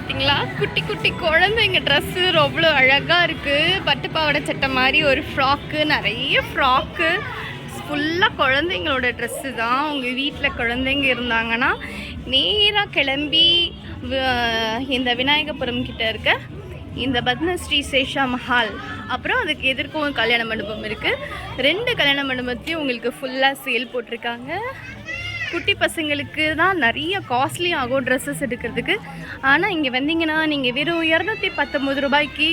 பார்த்தீங்களா? குட்டி குட்டி குழந்தைங்க ட்ரெஸ்ஸு அவ்வளோ அழகாக இருக்குது. பட்டு பாவாடை சட்டை மாதிரி ஒரு ஃப்ராக்கு, நிறைய ஃப்ராக்கு, ஃபுல்லாக குழந்தைங்களோட ட்ரெஸ்ஸு தான். உங்கள் வீட்டில் குழந்தைங்க இருந்தாங்கன்னா நேராக கிளம்பி இந்த விநாயகபுரம் கிட்ட இருக்க இந்த பத்மஸ்ரீ சேஷா மஹால், அப்புறம் அதுக்கு எதிர்க்கவும் கல்யாண மண்டபம் இருக்குது. 2 கல்யாண மண்டபத்தையும் உங்களுக்கு ஃபுல்லாக சேல் போட்டிருக்காங்க. குட்டி பசங்களுக்கு தான் நிறைய காஸ்ட்லி ஆகும் ட்ரெஸ்ஸஸ் எடுக்கிறதுக்கு. ஆனால் இங்கே வந்தீங்கன்னா நீங்கள் வெறும் 219 ரூபாய்க்கு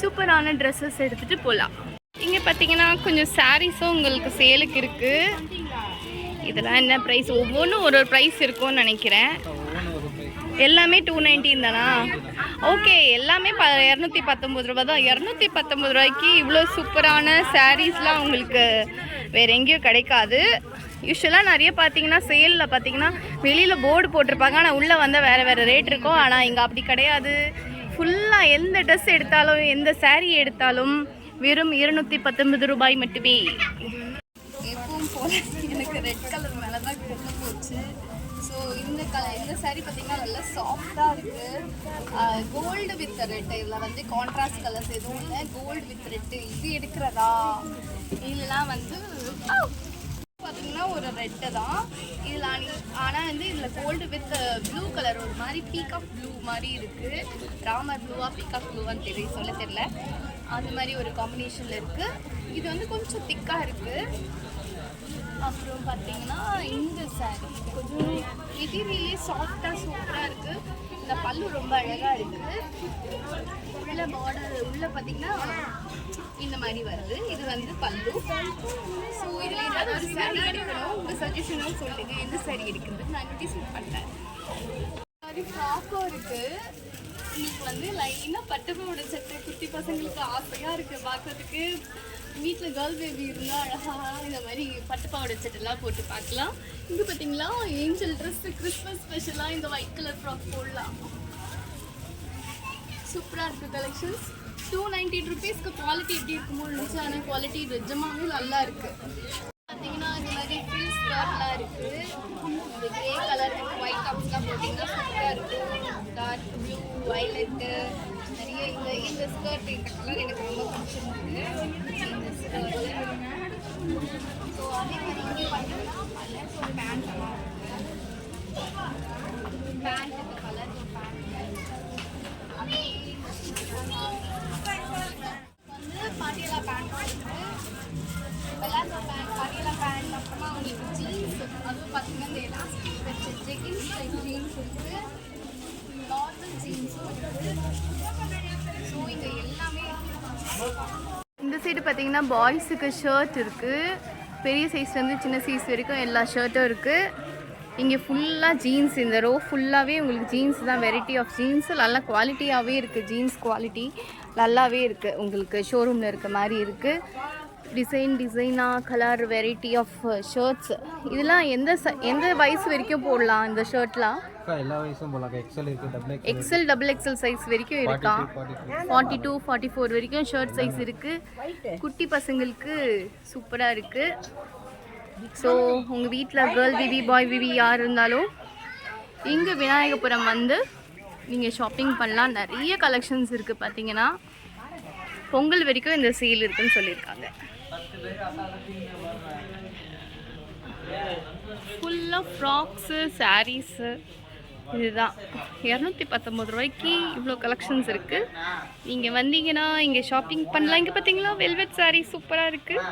சூப்பரான ட்ரெஸ்ஸஸ் எடுத்துகிட்டு போகலாம். இங்கே பார்த்தீங்கன்னா கொஞ்சம் சாரீஸும் உங்களுக்கு சேலுக்கு இருக்குது. இதெல்லாம் என்ன ப்ரைஸ்? ஒவ்வொன்றும் ஒரு ப்ரைஸ் இருக்கும்னு நினைக்கிறேன். எல்லாமே 219 தானா? ஓகே, எல்லாமே 219 ரூபா தான். 219 ரூபாய்க்கு இவ்வளோ சூப்பரான சாரீஸ்லாம் உங்களுக்கு வேறு எங்கேயும் கிடைக்காது. யூஸ்வலாக நிறைய பார்த்தீங்கன்னா சேலில் பார்த்தீங்கன்னா வெளியில் போர்டு போட்டிருப்பாங்க, ஆனால் உள்ளே வந்தால் வேறு ரேட் இருக்கும். ஆனால் இங்கே அப்படி கிடையாது. ஃபுல்லாக எந்த ட்ரெஸ் எடுத்தாலும் எந்த சாரீ எடுத்தாலும் வெறும் 219 ரூபாய் மட்டுமே. எப்பவும் போல் எனக்கு ரெட் கலர் மேலே தான் கொண்டு போச்சு. ஸோ இந்த சாரீ பார்த்திங்கன்னா நல்லா சாஃப்டாக இருக்குது. கோல்டு வித் ரெட்டு, இதில் வந்து கான்ட்ராஸ்ட் கலர்ஸ் எதுவும் இல்லை. கோல்டு வித் ரெட்டு இது எடுக்கிறதா இதெல்லாம் வந்து பார்த்தீங்கன்னா ஒரு ரெட்டு தான் இதில். ஆனால் வந்து இதில் கோல்டு வித் ப்ளூ கலர், ஒரு மாதிரி பீகாக் ப்ளூ மாதிரி இருக்குது. ராமர் ப்ளூவா பீகாக் ப்ளூவான்னு சொல்ல தெரியல. அந்த மாதிரி ஒரு காம்பினேஷனில் இருக்குது. இது வந்து கொஞ்சம் திக்காக இருக்குது. அப்புறம் பார்த்தீங்கன்னா இந்த சாரீ கொஞ்சம் மெட்டீரியலே சாஃப்டாக சூப்பராக இருக்குது. இந்த பல்லு ரொம்ப அழகாக இருக்குது. உள்ள பார்டர் உள்ளே பார்த்தீங்கன்னா இந்த மாதிரி வருது. இது வந்து பல்லு. ஸோ இதில் ஏதாவது ஒரு சாரீ எடுக்கணும், உங்கள் சஜஷனும் சொல்லுங்கள் எந்த சாரீ எடுக்கிறது. நான் நோட்டீஸ் பண்ணேன். மாதிரி ஃப்ராக்கும் இருக்குது. இன்னைக்கு வந்து லைனாக பட்டுப்பாவோட சட்டை குட்டி பசங்களுக்கு ஆசையாக இருக்குது பார்க்கறதுக்கு. வீட்டில் கேர்ள் பேபி இருந்தால் அழகாக இந்த மாதிரி பட்டுப்பாவோட சட்டைலாம் போட்டு பார்க்கலாம். இங்கே பார்த்தீங்களா ஏஞ்சல் ட்ரெஸ்ஸு, கிறிஸ்மஸ் ஸ்பெஷலாக இந்த ஒயிட் கலர் ஃப்ராக் போடலாம். சூப்பராக இருக்குது கலெக்ஷன்ஸ். 219 ருபீஸ்க்கு குவாலிட்டி எப்படி இருக்குமோ இருந்துச்சு, ஆனால் குவாலிட்டி நிஜமாவே நல்லா இருக்குது. பார்த்தீங்கன்னா இந்த மாதிரி ஃபில் ஸ்கர்ட்லாம் இருக்குது. இந்த கிரே கலர் ஒயிட் டாப்ஸ்லாம் போட்டிங்கன்னா சூப்பராக இருக்குது. டார்க் ப்ளூ, வயலட்டு, நிறைய இந்த ஸ்கர்ட், இந்த கலர் எனக்கு ரொம்ப பிடிச்சிருந்தது. இந்த ஸ்கர்ட்டு. ஸோ அதே மாதிரி இங்கே பார்த்தீங்கன்னா கலர்ஸ் ஒரு பேண்ட் எல்லாம் இருக்குது. பேண்ட் இந்த கலர் பேண்ட் அப்படி வந்து பாட்டியலா பேண்ட் இருக்குது. வெளாசோ பேண்ட், பாட்டியலா பேண்ட், அப்புறமா உங்களுக்கு ஜீன்ஸ், அதுவும் பார்த்தீங்கன்னா இந்த எலாஸ்டிக் வச்சு ஜெகின்ஸ் டைப் ஜீன்ஸ் இருக்குது. நார்மல் ஜீன்ஸும் இருக்குது. ஸோ இங்கே எல்லாமே இந்த சைடு பார்த்தீங்கன்னா பாய்ஸுக்கு ஷர்ட் இருக்குது. பெரிய சைஸ்லேருந்து சின்ன சைஸ் வரைக்கும் எல்லா ஷர்ட்டும் இருக்குது. இங்கே ஃபுல்லாக ஜீன்ஸ், இந்த ரோ ஃபுல்லாகவே உங்களுக்கு ஜீன்ஸ் தான். வெரைட்டி ஆஃப் ஜீன்ஸ் நல்லா குவாலிட்டியாகவே இருக்குது. ஜீன்ஸ் குவாலிட்டி நல்லாவே இருக்குது. உங்களுக்கு ஷோரூமில் இருக்க மாதிரி இருக்குது. டிசைனாக கலர் வெரைட்டி ஆஃப் ஷர்ட்ஸ். இதெல்லாம் எந்த வயசு வரைக்கும் போடலாம் இந்த ஷர்ட்லாம்? எல்லா வயசும் போடலாம். எக்ஸல் டபுள் எக்ஸல் சைஸ் வரைக்கும் இருக்கா? 42 44 வரைக்கும் ஷர்ட் சைஸ் இருக்குது. குட்டி பசங்களுக்கு சூப்பராக இருக்குது. ஸோ உங்கள் வீட்டில் கேர்ள் பேபி பாய் பேபி யார் இருந்தாலும் இங்கே விநாயகபுரம் வந்து நீங்கள் ஷாப்பிங் பண்ணலாம். நிறைய கலெக்ஷன்ஸ் இருக்குது. பார்த்தீங்கன்னா பொங்கல் வரைக்கும் இந்த சேல் இருக்குன்னு சொல்லியிருக்காங்க. ஃபுல்லாக ஃப்ராக்ஸு, சாரீஸு, இதுதான் 219 ரூபாய்க்கு இவ்வளோ கலெக்ஷன்ஸ் இருக்குது. நீங்கள் வந்தீங்கன்னா இங்கே ஷாப்பிங் பண்ணலாம். இங்கே பார்த்தீங்களா வெல்வெட் சாரீ சூப்பராக இருக்குது.